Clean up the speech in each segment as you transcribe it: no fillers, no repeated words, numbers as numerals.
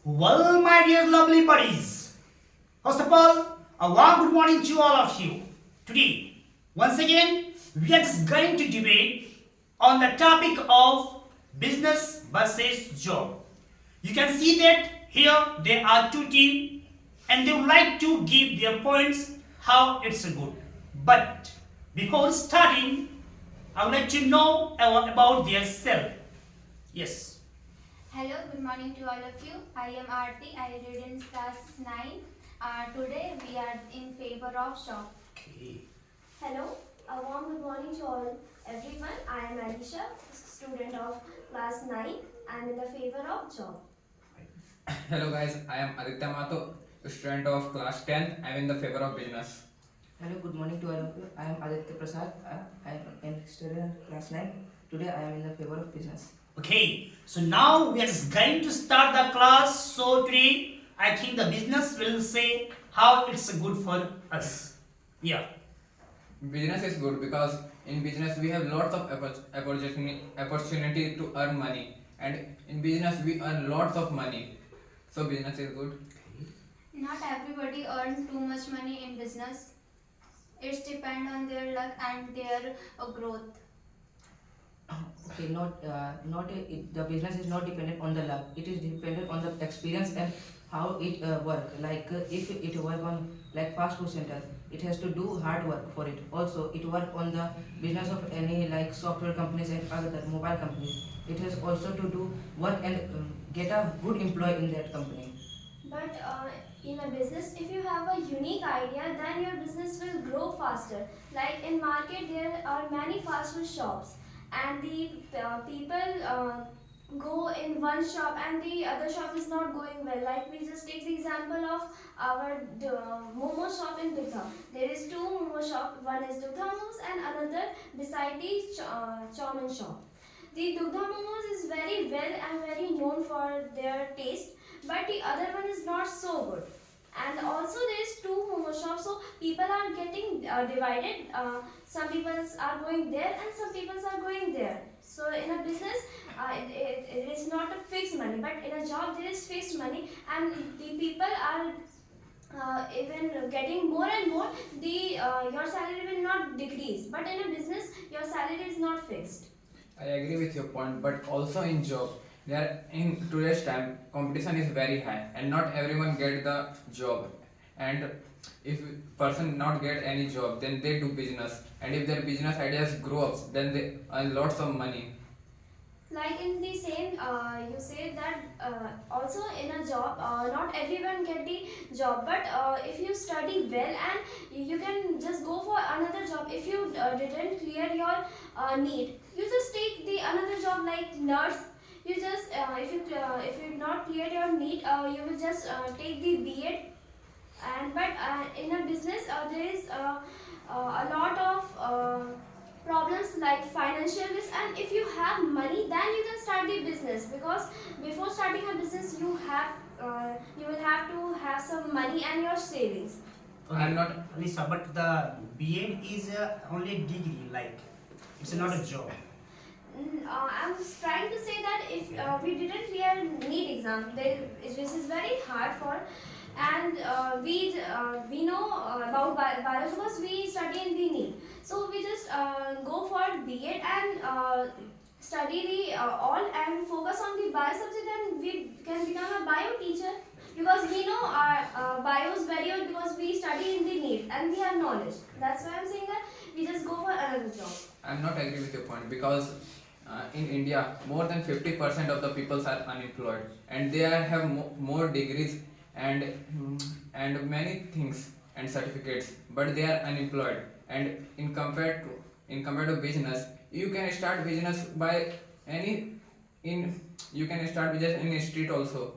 Well, my dear lovely buddies, first of all, a warm good morning to all of you. Today, once again, we are just going to debate on the topic of business versus job. You can see that here there are two teams and they would like to give their points how it's good. But before starting, I would like to know about their self. Yes. Hello, good morning to all of you. I am Aarti. I read in class 9. Today we are in favor of shop. Okay. Hello, a warm good morning to all everyone. I am Alisha, student of class 9. I am in the favor of job. Hello guys, I am Aditya Mato, student of class 10. I am in the favor of business. Hello, good morning to all of you. I am Aditya Prasad. I am a student class 9. Today I am in the favor of business. Okay, so now we are just going to start the class. So today, I think the business will say how it's good for us. Yeah. Business is good because in business we have lots of opportunity to earn money, and in business we earn lots of money. So business is good. Not everybody earn too much money in business. It's depend on their luck and their growth. Okay, the business is not dependent on the luck. It is dependent on the experience and how it work. Like if it work on like fast food center, it has to do hard work for it. Also, it work on the business of any like software companies and other mobile companies. It has also to do work and get a good employee in that company. But in a business, if you have a unique idea, then your business will grow faster. Like in market, there are many fast food shops, and the people go in one shop and the other shop is not going well. Like we just take the example of our momo shop in Dugdha. There is two momo shop. One is Dugdha Momos and another beside the chow mein shop. The Dugdha Momos is very well and very known for their taste, but the other one is not so good. And also there is two momo shops, so people are getting divided. Some people are going there and some people are going there. So in a business, it is not a fixed money, but in a job there is fixed money, and the people are even getting more and more. The your salary will not decrease, but in a business your salary is not fixed. I agree with your point, but also in job, there in today's time competition is very high, and not everyone get the job. And if person not get any job, then they do business, and if their business ideas grow up, then they earn lots of money. Like in the same, you say that also in a job, not everyone get the job, but if you study well and you can just go for another job. If you didn't clear your need, you just take the another job like nurse. You just if you not clear your need, you will just take the B.Ed. And but in a business, there is a lot of problems like financial risk, and if you have money then you can start the business, because before starting a business you will have to have some money and your savings. Okay. I'm not. Lisa, but the B.Ed is only a degree, like it's not a job. I'm trying to say that if we didn't clear NEET exam, this is very hard for, and we know about bio because we study in the NEET. So we just go for B.Ed and study the all and focus on the bio subject, and we can become a bio teacher, because we know our bio is very good because we study in the NEET and we have knowledge. That's why I'm saying that we just go for another job. I'm not agree with your point because in India, more than 50% of the people are unemployed, and they have more degrees and many things and certificates, but they are unemployed. And in compared to business, you can start business by any in you can start business in a street also.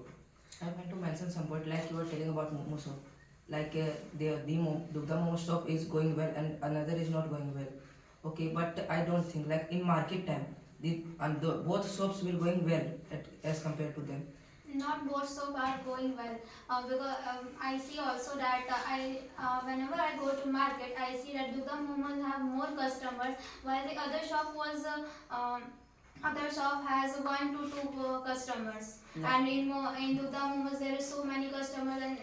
I want to mention some point like you were telling about momo shop. Like the momo shop is going well and another is not going well. Okay, but I don't think like in market time the both shops will going well as compared to them. Not both shop are going well because I see also that whenever I go to market, I see that Dugdha Momos have more customers while the other shop was other shop has 1 to 2 customers, Yeah. and in Dudha Momos there is so many customers, and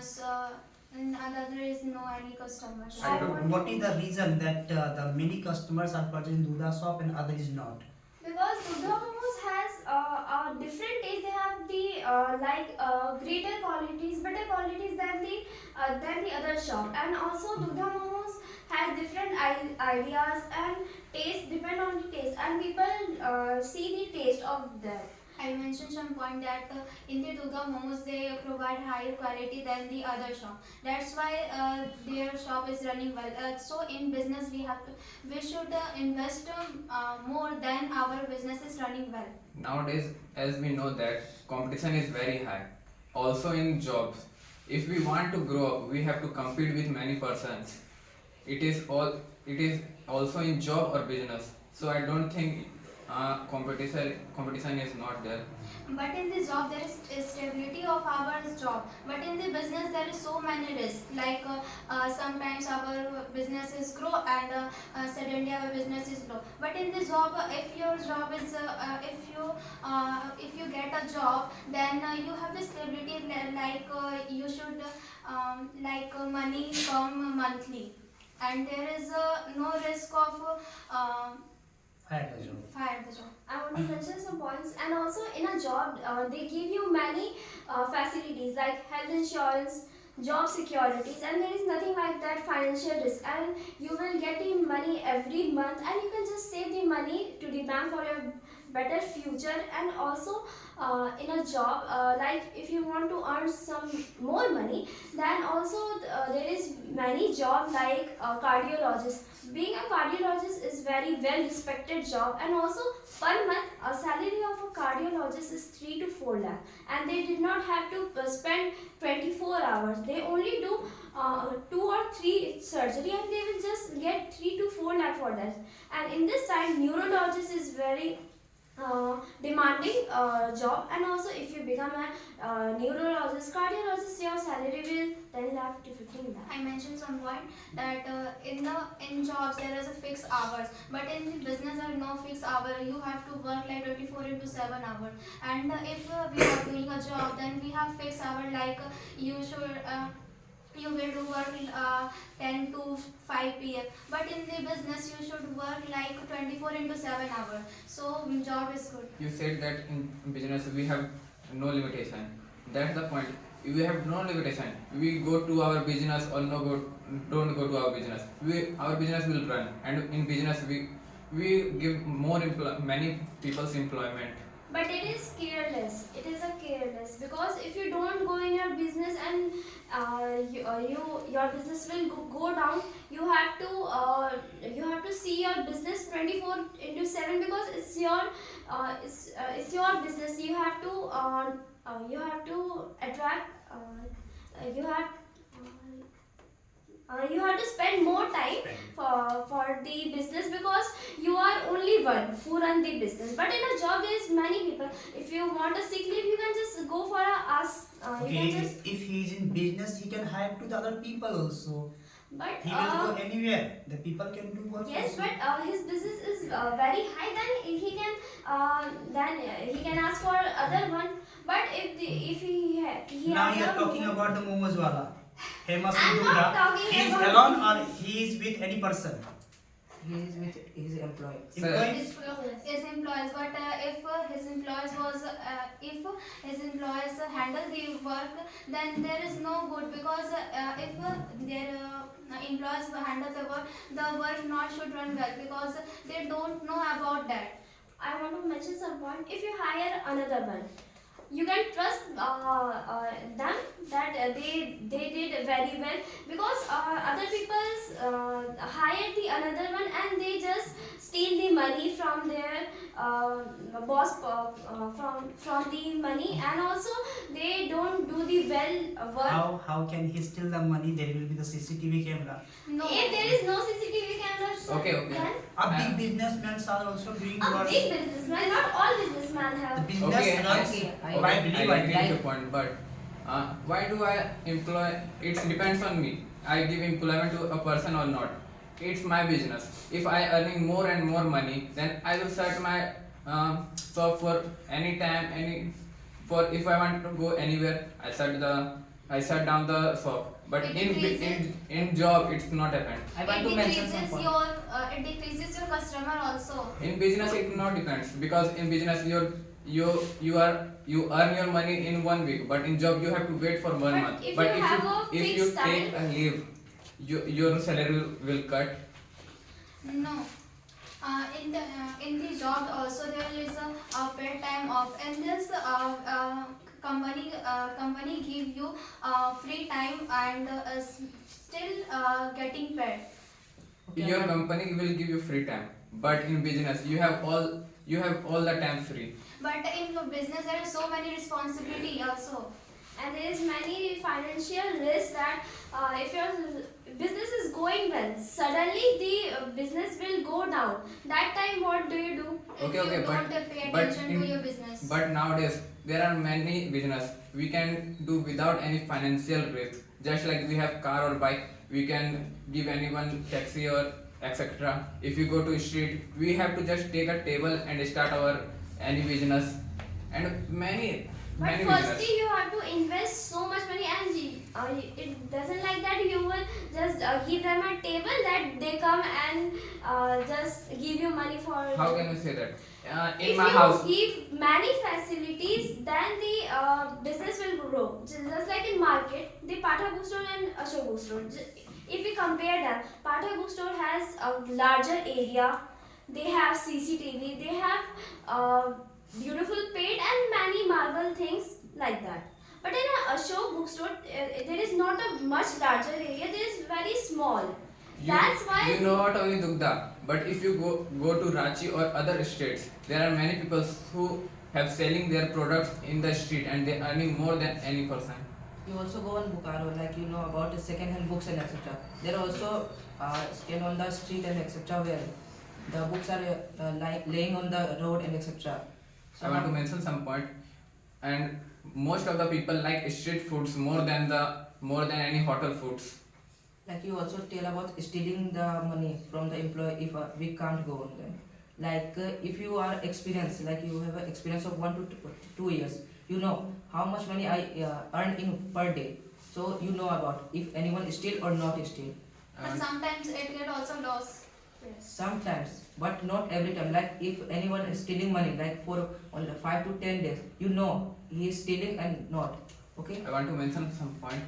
so in other is no any customers. I So want what to- is the reason that the many customers are purchasing Duda shop and other is not? Because Dudha Momos has a different taste. They have the greater qualities, better qualities than the other shop. And also Dudha Momos has different ideas and taste depend on the taste. And people see the taste of that. I mentioned some point that in the Dudha Momos they provide higher quality than the other shop. That's why their shop is running well. So in business we should invest more than our business is running well. Nowadays, as we know that competition is very high. Also in jobs, if we want to grow up, we have to compete with many persons. It is also in job or business. So I don't think competition is not there. But in the job there is stability of our job. But in the business there is so many risks. Like sometimes our businesses grow and suddenly our business is low. But in the job, if your job is if you get a job, then you have the stability. You should money come monthly, and there is no risk of Fire the job. fire the job. I want to mention some points. And also in a job, they give you many facilities like health insurance, job securities, and there is nothing like that financial risk. And you will get the money every month, and you can just save the money to the bank for your better future. And also in a job, like if you want to earn some more money, then also there is many job like cardiologist. Being a cardiologist is very well respected job, and also per month a salary of a cardiologist is 3 to 4 lakh, and they did not have to spend 24 hours. They only do 2 or 3 surgery, and they will just get 3 to 4 lakh for that. And in this side, neurologist is very demanding job. And also if you become a neurologist, cardiologist, your salary will 10 lakh to 15 lakh. I mentioned some point that in jobs there is a fixed hours, but in the business there is no fixed hour. You have to work like 24 into 7 hours. And if we are doing a job, then we have fixed hour like you will do work 10 to 5 p.m. But in the business you should work like 24 into 7 hours. So job is good. You said that in business we have no limitation. That's the point. We have no limitation. We go to our business or don't go to our business. Our business will run, and in business we give many people's employment. But it is careless. It is a careless, because if you don't go in your business and your business will go down, you have to see your business 24 into 7, because it's your business. You have to attract. You have to spend more time for the business, because you are only one who run the business. But in a job there is many people. If you want a sick leave, you can just go for a ask. You Okay, can just, if he is in business, he can hire to the other people also. but He will go anywhere. The people can do work. yes, also. but his business is very high. Then he can ask for other one. But if he Now has you are a- talking about the momos wala. Famous I'm in not Dudha. talking He is about- alone or he is with any person. He is with his employee. Sir. Employee? His employees, but if his employees handle the work, then there is no good, because if their employees handle the work not should run well, because they don't know about that. I want to mention some point. If you hire another one, you can trust them that they did very well, because other people hired the another one, and they just steal the money from their boss from the money, and also they don't do the well work. How can he steal the money? There will be the CCTV camera. No. If there is no CCTV cameras, Okay. then A big businessmen are also doing a work. big businessman, not all businessmen The have. business Okay, runs I- by I belief. agree Like- with your point, but why do I employ? It depends on me. I give employment to a person or not. It's my business. If I earning more and more money, then I will start my So for any time, for if I want to go anywhere, I shut down the shop. But It in decreases- in job, it's not happened. I want to mention some point. It decreases your customer also. In business, it not depends, because in business you earn your money in 1 week, but in job you have to wait for 1 month. if But you have a if you fixed take a leave, your salary will cut. No. In the job also there is a paid time off. In this company give you free time and still getting paid. Okay, Your I want- company will give you free time, but in business you have all the time free. But in your business there is so many responsibility also. And there is many financial risks that if your business is going well, suddenly the business will go down. That time, what do you do? Okay, If you but- don't pay but attention in- to your business. But nowadays there are many business we can do without any financial risk. Just like we have car or bike, we can give anyone taxi or etc. If you go to street, we have to just take a table and start our any business, and many But business. firstly, you have to invest so much money, and it doesn't like that you will just give them a table that they come and just give you money for. How can you say that? In If my you house, give many facilities, then the business will grow. Just like in market, the Pata bookstore and Ashok bookstore. If we compare them, Pata bookstore has a larger area. They have CCTV. They have beautiful paint and many marble things like that. But in a Ashok bookstore, there is not a much larger area. There is very small. That's why. you not only Dugda, but if you go to Ranchi or other states, there are many people who have selling their products in the street and they earning more than any person. You also go on Bukaro, like you know about the second-hand books and etc. They are also stand on the street and etc. where the books are laying on the road and etc. I want to mention some point, and most of the people like street foods more than any hotel foods. Like you also tell about stealing the money from the employee if we can't go on them. Like if you are experienced, like you have an experience of 1 to 2 years, you know how much money I earn in per day. So you know about if anyone steal or not steal. But And sometimes it get also lost. Yes. Sometimes, but not every time. Like if anyone is stealing money, like for only 5 to 10 days, you know he is stealing and not. Okay. I want to mention some point.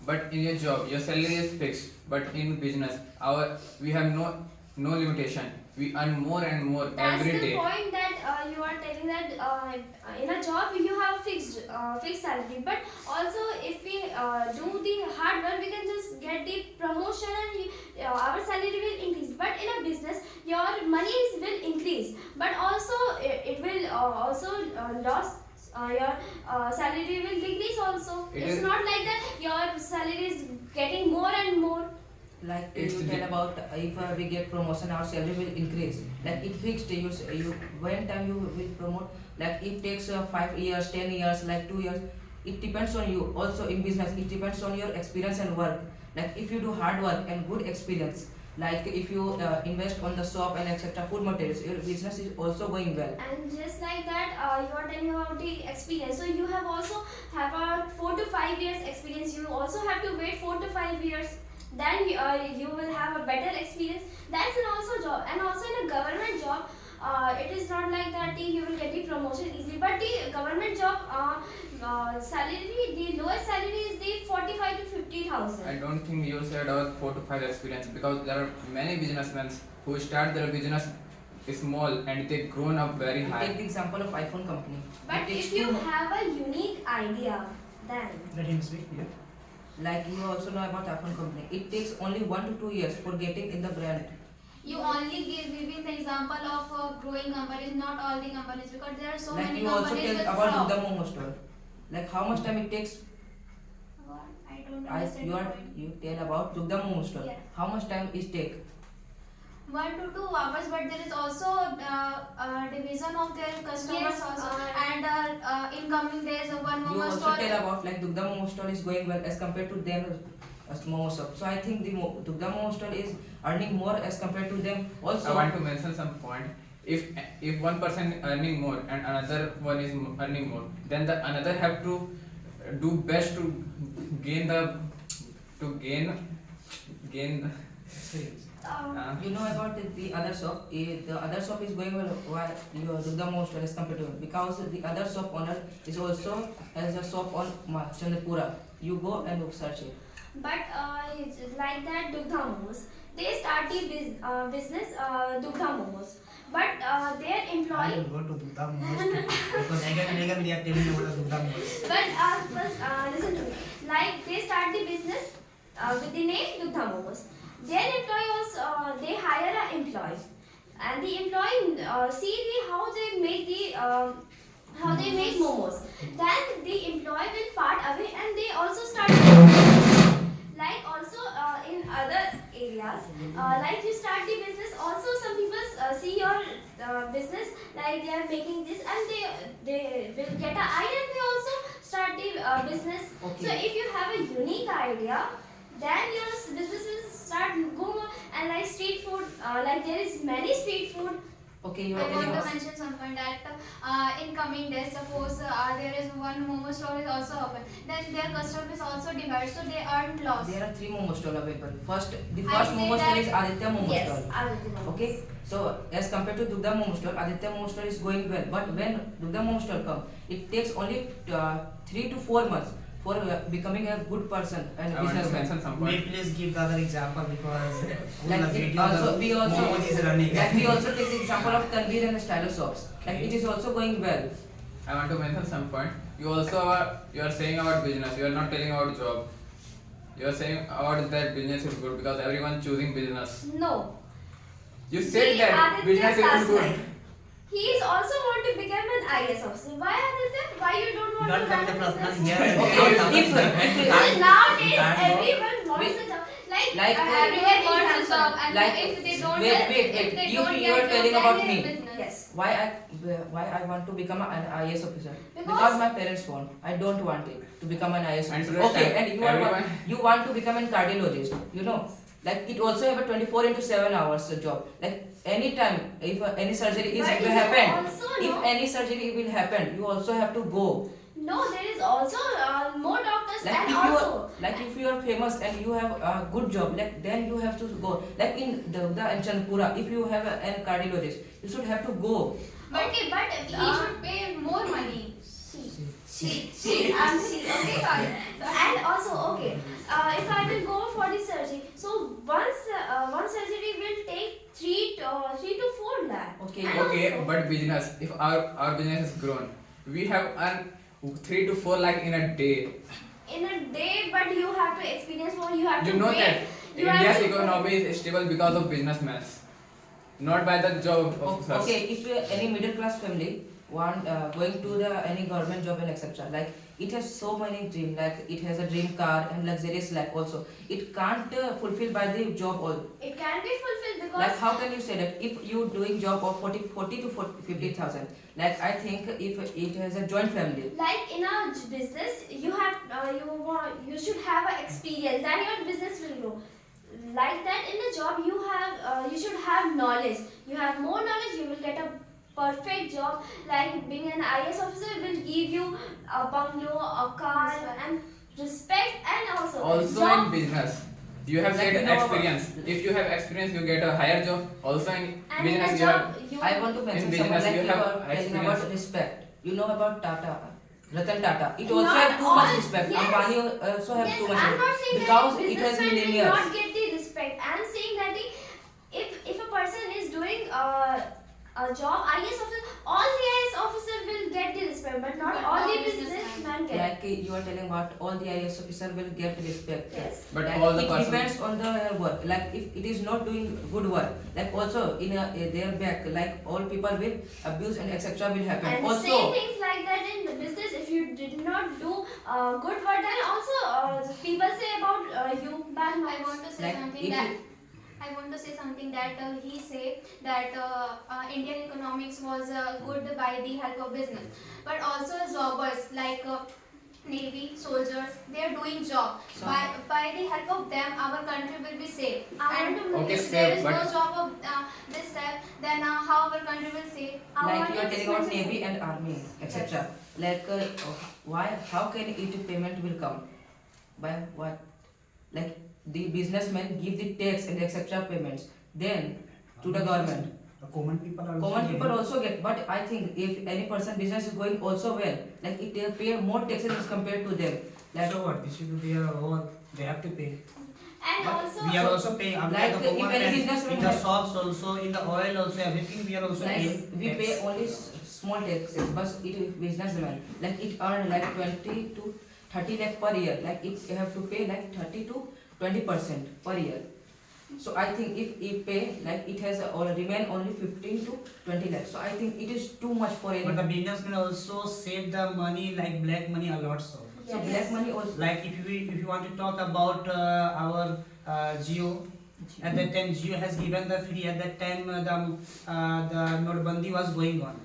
But in your job, your salary is fixed. But in business, we have no limitation. We earn more and more That's every the day. point that you are telling that in a job you have a fixed salary, but also if we do the hard work, we can just get the promotion and our salary will increase. But in a business, your money will increase, but also it will also loss. Your salary will decrease also. It It's is- not like that your salary is getting more and more. Like It's you the- tell about if we get promotion, our salary will increase. Like it fixed. You when time you will promote. Like it takes 5 years, 10 years, like 2 years. It depends on you. Also in business, it depends on your experience and work. Like if you do hard work and good experience. Like if you invest on the shop and etc. food materials, your business is also going well. And just like that, you are telling about the experience. So you have also have a 4 to 5 years experience. You also have to wait 4 to 5 years. Then you will have a better experience. That's an also job. And also in a government job, it is not like that you will get the promotion easily. But the government job salary, the lowest salary is the 45 to 50,000. I don't think you said about 4 to 5 experience, because there are many businessmen who start their business small and they grown up very Take high. the example of iPhone company. But It takes if you 2 months. have a unique idea, then Let him speak. Yeah. Like you also know about iPhone company. It takes only 1 to 2 years for getting in the brand. You only giving the example of growing companies, not all the companies, because there are so Like many you also companies tell with about fraud. Dugda Momo store. Like how much time it takes? I don't understand your point. You tell about Dugda Momo store. Yeah. How much time it take? 1 to 2 hours, but there is also division of their customers Yes, also, and incoming there is a one You more also store. tell about like Dugda Momo store is going well as compared to them as Momo shop. So I think the Dugda Momo store is earning more as compared to them. I Also, want to mention some point. if one person earning more and another one is earning more, then the another have to do best to gain the to gain You know about the other shop. The other shop is going well. Why you do the most as compared to him? Because the other shop owner is also has a shop on Chandrapura. You go and look search it. But it's like that Dugdha Momos, they start the business Dugdha Momos. But their I employee. will go to Dugdha Momos because again and again we are telling about the Dugdha Momos. But first, listen to me. Like they start the business with the name Dugdha Momos. Their employee was they hire an employee, and the employee see how they make the how they make momos. Then the employee will part away, and they also start. Like also in other areas, like you start the business. Also, some people see your business like they are making this, and they will get an idea, and they also start the business. Okay. So if you have a unique idea, then your business will start go and like street food. Like there is many street food. Okay, you are I telling want us. to mention something that in coming days, suppose there is one momo store is also open, then their customer is also divided, so they earn loss. There are 3 momo stall available. The I first say momo stall that- is Aditya Momo Yes, stall. Aditya Momos. Okay, so as compared to Dugdha Momo stall, Aditya Momo stall is going well. But when Dugdha Momo stall come, it takes only 3 to 4 months for becoming a good person and I want to businessman. mention some May point. please give the other example because Like the it video also, we also, Momos is running. like we also take the example of Tanveer and the Stylo shops. Like it is also going well. I want to mention some point. You also you are saying about business. You are not telling about job. You are saying about that business is good because everyone choosing business. No. You said See, that Aditya business is last good. night, he is also want to become an IS officer. Why Aditya? Why you don't want Don't to come run the a personal business? here. Okay, if Because nowadays can't go. everyone wants Wait. a job. Like, Like, Everyone give wants a example. job, and Like, if they don't wait, get, wait, if wait. they You- don't you get are job, telling then about their me. business. Yes. Why I want to become an IAS officer? Because- my parents want. I don't want it to become an IAS And officer. today's Okay, time, and you are everyone- you want to become a cardiologist. You know, like it also have a 24 into 7 hours job. Like anytime if any surgery is But will you happen, also if know- any surgery will happen, you also have to go. No, there is also more doctors Like and if you also. are, like if you are famous and you have a good job, like then you have to go. Like in Dugdha and Chandpura, if you have a cardiologist, you should have to go. Okay, but he should pay more money. See, okay, sorry. And also, okay, if I will go for the surgery, so one surgery will take 3 to 4 lakh. Okay. And Okay, also- but business. If our business is grown, we have earned 3 to 4 lakh in a day. in a day, but you have to experience more. You have You to know wait. that You have India's to- economy is stable because of businessmen, not by the job officers. Okay, if you are any middle class family want going to the any government job and etc. Like it has so many dream. Like it has a dream car and luxurious life also. It can't fulfill by the job all. It can be fulfilled because Like how can you say that if you doing job of 40 to 50,000? Like I think if it has a joint family. like in a business you have you should have an experience, then your business will grow. Like that in a job you have you should have knowledge. You have more knowledge, you will get a perfect job. Like being an IS officer will give you a bungalow, a car, Respect. and respect, and also Also job. in business, you have Like said you know experience. If you have experience, you get a higher job. Also in And in business, a you job have. you I want to mention In someone business, like you you have are telling about experience. respect. You know about Tata, Ratan Tata. It also Not have too much all- respect. yes. Ambani also have Yes, too much I'm not respect saying because that it has businessmen will millionaires. not get the respect. I'm saying that if a person is doing a job, IS officer, all the IS officer will get the respect, but not But all all the businessmen. businessmen get. Like you are telling about all the IAS officer will get respect. Yes. But Like, all the it person. depends on the work. Like if it is not doing good work, like also in their back, like all people will abuse and etc. will happen. And Also, same things like that in the business. If you did not do good work, then also people say about you bad I marks. want to say Like, something if that you- I want to say something that he say that Indian economics was good by the help of business, but also jobbers like Navy soldiers, they are doing job So- by by the help of them, our country will be safe. I And want to Okay, if safe, there is no but- job of this type, then how our country will save? I Like want you are to telling about mention navy and army, etc. Like why? How can it payment will come? By what? Like the businessmen give the tax and etc. payments, then to the government. The common people are Common also people getting- also get, but I think if any person business is going also well, like it they pay more taxes as compared to them. Like So what? This is their work. They have to pay. And But also, we are also paying. Like, the if any government, business will in the have- shops also, in the oil also, everything we are also like paying. we tax. pay only small taxes, but it is businessman. Like it earn like 20 to 30 lakh per year. Like it have to pay like 30 to 20% per year. So I think if it pay like it has or remain only 15 to 20 lakhs. So I think it is too much for But the any. businessmen also save the money like black money a lot. So So Yes. black money also. like if you want to talk about our Jio, at that time Jio has given the free. At that time the Notbandi was going on.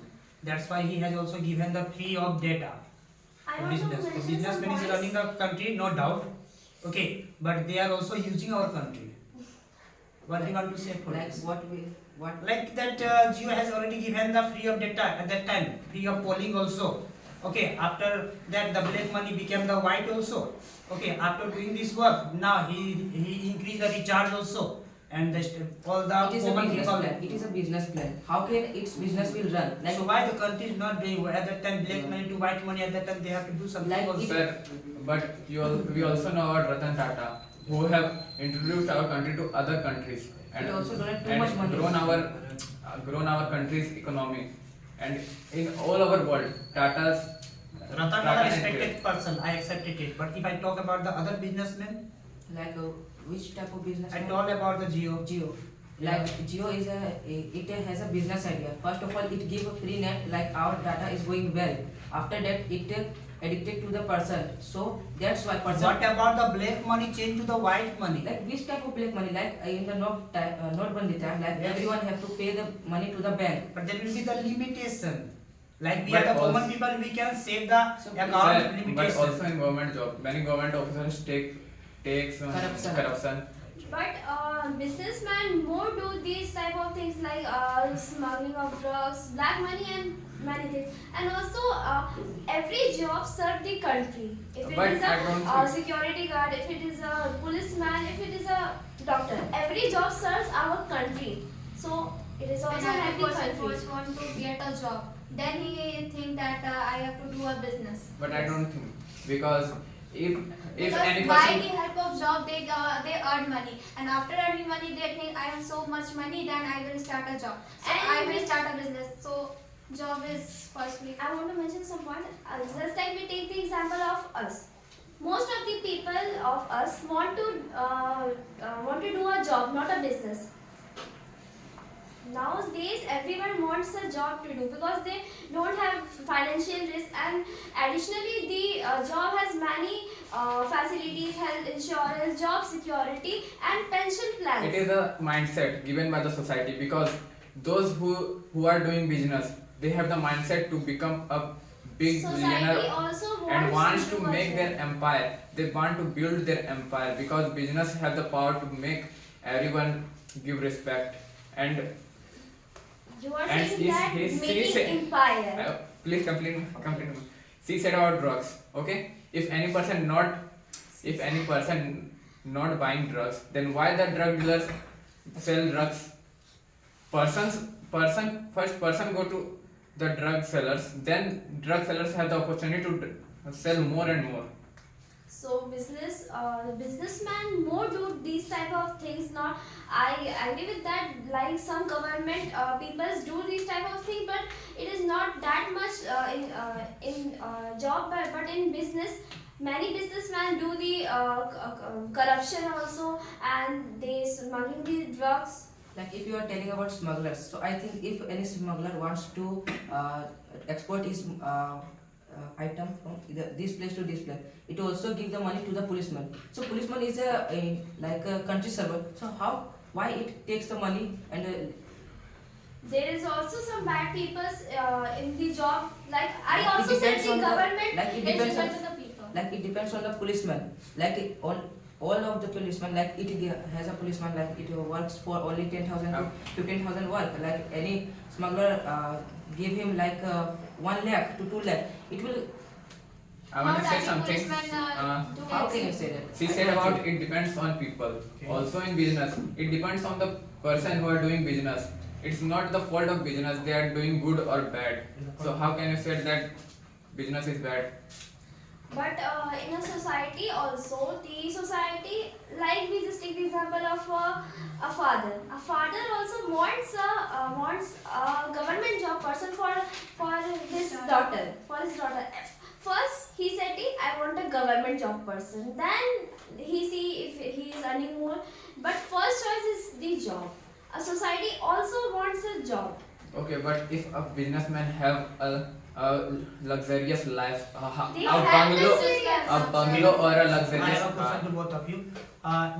That's why he has also given the free of data. I The want to business. The mention some businessman is points. running the country, no doubt. Okay, but they are also using our country. What do you want to say for Like this? what Like that Jio has already given the free of data at that time, free of polling also. Okay, after that the black money became the white also. Okay, after doing this work, now he increased the recharge also, and all the it is a common business people. plan. It is a business plan. How can its business will run? Like So why the country is not doing at that time black money to white money? At that time they have to do something Like also. Sir, but we also know about Ratan Tata, who have introduced our country to other countries It also donate too and much money. grown our country's economy, and in all over world, Tata's Ratan Tata Tata and respected Great. person, I accepted it. But if I talk about the other businessmen, like which type of business? I told about the Jio. Geo. Like Geo is it has a business idea. First of all, it give a free net. Like our data is going well. After that, it addicted to the person. So that's why person. What about the black money changed to the white money? Like which type of black money? Like in the Notbandi time, like Yes. everyone have to pay the money to the bank. But there will be the limitation. Like we But are the common also- people, we can save the So- account Sir, but limitation. also in government job, many government officers takes corruption. But businessmen more do these type of things like smuggling of drugs, black money, and many things. And also, every job serve the country. If it But is I a don't think- security guard, if it is a policeman, if it is a doctor, every job serves our country. So it is also And help every the person country. first want to get a job. Then he think that I have to do a business. But I don't think, because if Because any by person the help of job they earn money, and after earning money they think I have so much money, then I will start a job. So And I will start a business. So job is firstly. I want to mention some point. Just like we take the example of us. Most of the people of us want to do a job, not a business. Nowadays, everyone wants a job to do because they don't have financial risk, and additionally, the job has many facilities, health insurance, job security, and pension plans. it is a mindset given by the society, because those who are doing business, they have the mindset to become a big Society millionaire also and wants to do a make job. their empire. They want to build their empire because business have the power to make everyone give respect. And You are and saying that he making said- empire. please complete. She said about drugs. Okay, if any person not buying drugs, then why the drug dealers sell drugs? First person go to the drug sellers, then drug sellers have the opportunity to sell more and more. So businessmen more do these type of things. Not, I agree with that. Like some government people do these type of things, but it is not that much in job. But in business, many businessmen do the corruption also, and they smuggling the drugs. Like if you are telling about smugglers, so I think if any smuggler wants to export his item from this place to this place, it also give the money to the policeman. So policeman is like a country servant. So why it takes the money and There is also some bad people in the job. Like I It also said, depends the on the- government like it is depends on- equal to the people. like it depends on the policeman. Like all of the policemen, like has a policeman, like it works for only 10,000 to 15,000 work. Like any smuggler give him like 1 lakh to 2 lakh, it will. I want to How say does the something. policeman do How it? can you say that? She said about it depends on people. Okay. Also in business, it depends on the person who are doing business. It's not the fault of business, they are doing good or bad. So how can you say that business is bad? But in a society also, the society, like we just take the example of a father. A father also wants a government job person for his daughter. First he said, I want a government job person. Then he see if he is earning more. But first choice is the job. A society also wants a job. Okay, but if a businessman have a luxurious life, They a have bungalow, this a bungalow or a I luxurious have a question car. to both of you.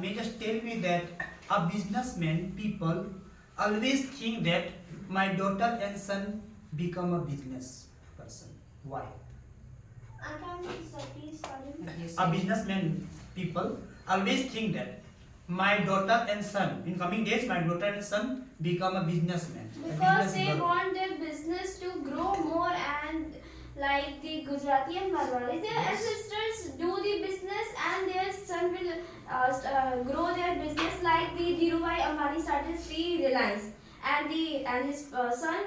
May you just tell me that a businessman people always think that my daughter and son become a business person. Why? I can't please pardon. Yes, A businessman people always think that my daughter and son in coming days my daughter and son become a businessman. a Because business they girl. want their business to grow more, and like the Gujarati and Marwaris, their ancestors do the business and their son will grow their business, like the Dhirubhai Ambani started the Reliance, and his son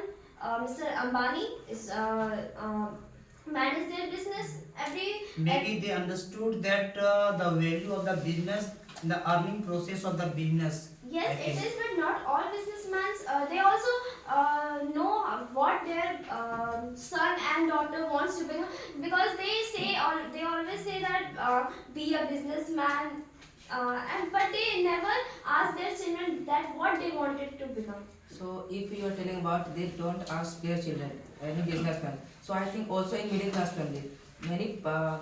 Mr. Ambani is manage their business Maybe they understood that the value of the business, the earning process of the business. Yes, I it think. is, but not all businessmen. They also know what their son and daughter wants to become, because they always say that be a businessman, but they never ask their children that what they wanted to become. So if you are telling about they don't ask their children, any businessman. So I think also in middle class family, many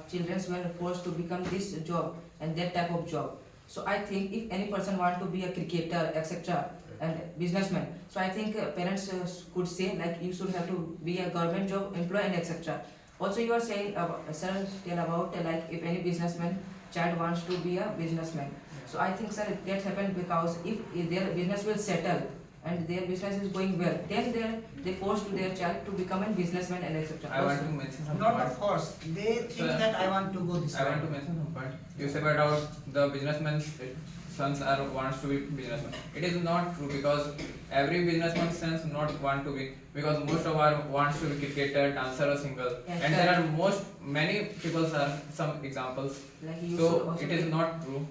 children were forced to become this job and that type of job. So I think if any person want to be a cricketer, etc., and businessman, so I think parents could say like you should have to be a government job employee and etc. Also you are saying, sir, tell about like if any businessman child wants to be a businessman. So I think sir that happened because if their business will settle and their business is going well, then they force to their child to become a businessman and etc. I want to mention some Not point. of course. They think Sir, that I want to go this I way. want to mention some point. You said about the businessman's sons are wants to be businessman. It is not true, because every businessman's sons not want to be, because most of our wants to be cricketer, dancer or singer. Yes, And sir. there are many people are some examples. Like you should So also it is take- not true.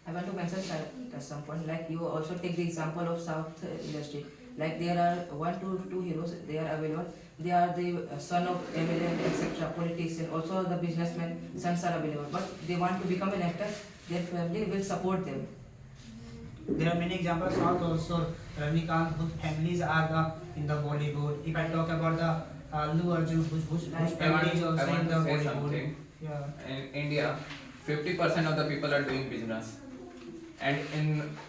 I want to mention sir, at some point, like you also take the example of South industry. Like there are 1 to 2 heroes, they are available. They are the son of MLA, etc., politician. Also the businessmen sons are available. But they want to become an actor. Their family will support them. There are many examples out also. Rajnikant, whose families are in the Bollywood. If I talk about the Allu Arjun, whose family is also I in want the to say Bollywood. something. Yeah. In India, 50% of the people are doing business, and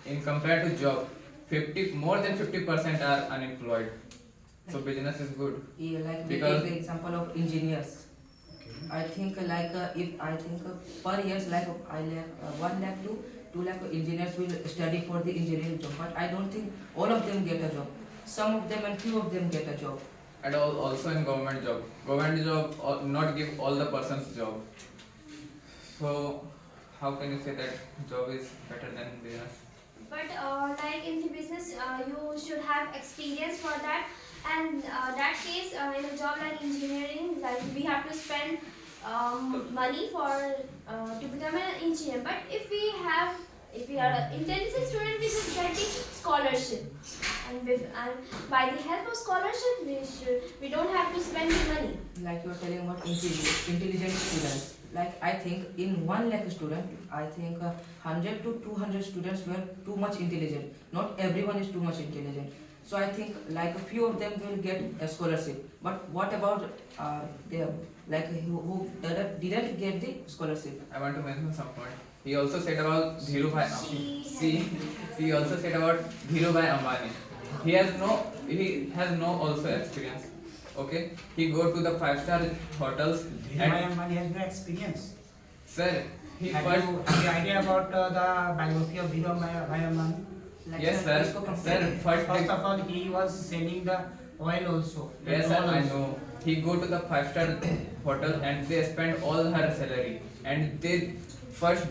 in compared to job, more than 50% are unemployed. So business is good. Yeah, like we Because- take the example of engineers. I think like if I think per year like 1 lakh to 2 lakh engineers will study for the engineering job, but I don't think all of them get a job. Some of them and few of them get a job. And also in government job not give all the persons job. So how can you say that job is better than business? But like in the business, you should have experience for that. And that case, in a job like engineering, like we have to spend money for to become an engineer. But if we are an intelligent student, we should get the scholarship. And by the help of scholarship, we don't have to spend the money. Like you are telling about intelligent students. Like I think in 1 lakh student, I think 100 to 200 students were too much intelligent. Not everyone is too much intelligent. So I think like a few of them will get a scholarship. But what about them? Like who didn't get the scholarship? I want to mention some point. He also said about Dhirubhai. He also said about Dhirubhai Ambani. He has no also experience. Okay, he go to the 5-star hotels Dhirubhai Ambani has no experience. sir, he Have first. you any idea about the biography of Dhirubhai Ambani? Like, Yes, sir. इसको compare- Sir, first. First of all, he was selling the oil also. Yes, sir, petrol I also. know. He go to the 5-star hotel and they spend all her salary and they first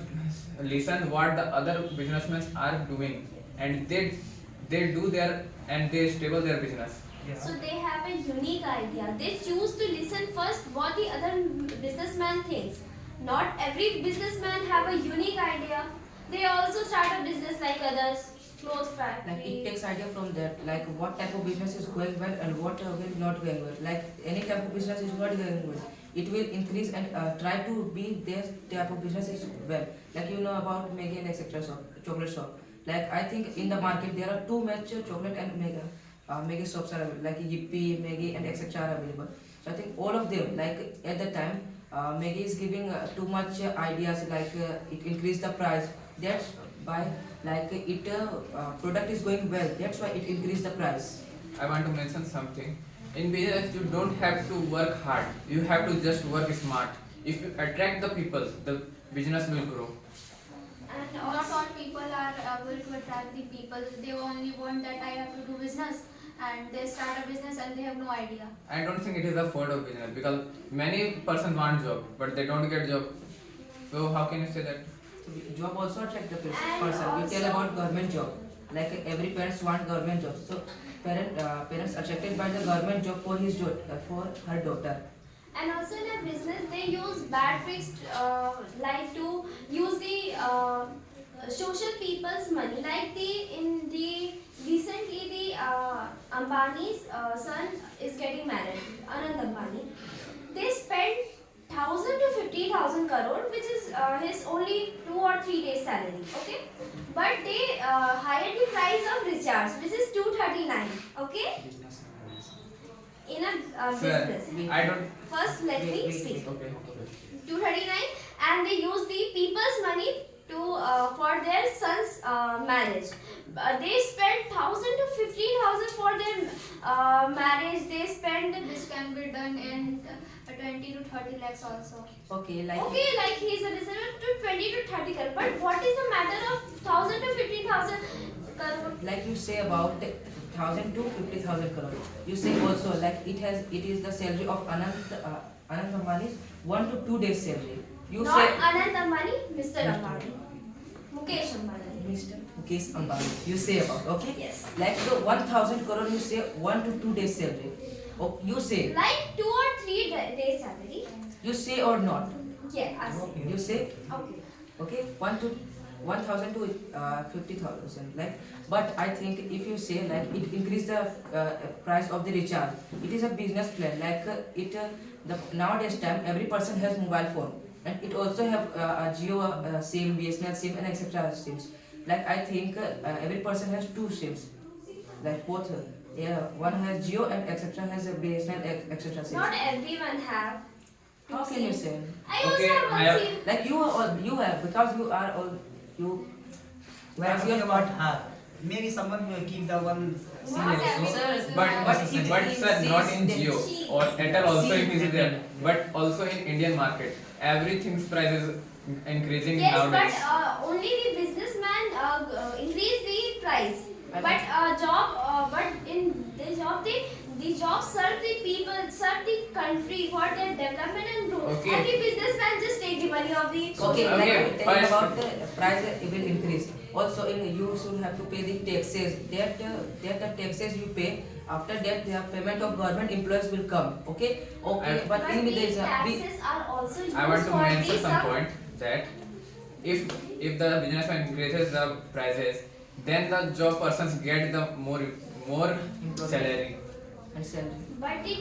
listen what the other businessmen are doing and they do their and they stable their business. Yeah. So they have a unique idea. They choose to listen first what the other businessman thinks. Not every businessman have a unique idea. They also start a business like others, clothes like it factory. takes idea from that, like what type of business is going well and what will not going well. Like any type of business is not going well, it will increase and try to be their type of business is well. Like you know about Maggi and etc. shop, chocolate shop. Like I think in the market there are too much chocolate and Maggi shops are available, like Yippee, Maggi and etc. are available. So I think all of them, like at the time, Maggi is giving too much ideas, like it increase the price. That's why like it product is going well. That's why it increase the price. I want to mention something. In business, you don't have to work hard. You have to just work smart. If you attract the people, the business will grow. And Not also, all people are able to attract the people. They only want that I have to do business, and they start a business and they have no idea. I don't think it is a fault of business because many persons want job, but they don't get job. So how can you say that? So job also attract the And person. You tell also- about government job. Like every parents want government job. So parents attracted by the government job for his for her daughter. and also in a business they use bad tricks like to use the social people's money. Like the recently the Ambani's son is getting married, Anand Ambani. They spent 1,000 to 50,000 crore, which is his only 2 or 3 days salary. Okay, but they hired the price of recharge, which is 239. Okay, in a Sir, business. I don't. First, let me Wait, speak. Okay. 239, and they use the people's money to for their son's marriage. They spent 1,000 to 15,000 for their marriage. They spend This can be done in 20 to 30 lakhs also. Okay, like okay, like he's a designer to 20 to 30 crore. But what is the matter of 1,000 to 15,000 crore? like you say about 1,000 to 50,000 crore. You say also like it is the salary of Anand Ambani's 1 to 2 days salary. You Not say Anand Ambani, Mr. Ambani, Mukesh Ambani. Mr. Mukesh Ambani. You say about okay. Yes. Like the 1,000 crore, you say 1 to 2 days salary. Oh, you say Like 2 or 3 days salary. you say or not. Yeah, I see. You say Okay. okay 1,000 to 50,000 like, but I think if you say like it increase the price of the recharge, it is a business plan. Like the nowadays time every person has mobile phone and it also have a Geo SIM, BSNL SIM and etc sims. Like I think every person has 2 sims, like both one has Geo and etc has a BSNL etc sims. Not everyone have. How can you say? I also Okay, have I one have- SIM. Like you have, because you are all you. We are talking about her. Maybe someone will keep the one SIM Not also. every Sir, person But has- But if but it sir, is not in then Jio she- or Airtel also she- it is there. But also in Indian market, everything's price is increasing Yes, nowadays. but only the businessman increase the price. I But but in the job the job serve the people, serve the country for their development and growth. Okay. Every businessman just take the money of the Okay, Okay, like tell first- about the price, it will increase. Also, you should have to pay the taxes. That the taxes you pay. After that, the payment of government employees will come. Okay, okay. I- But But in the there is a taxes are also used I want to for mention the some point that if the businessman increases the prices, then the job persons get the more salary. and salary. But the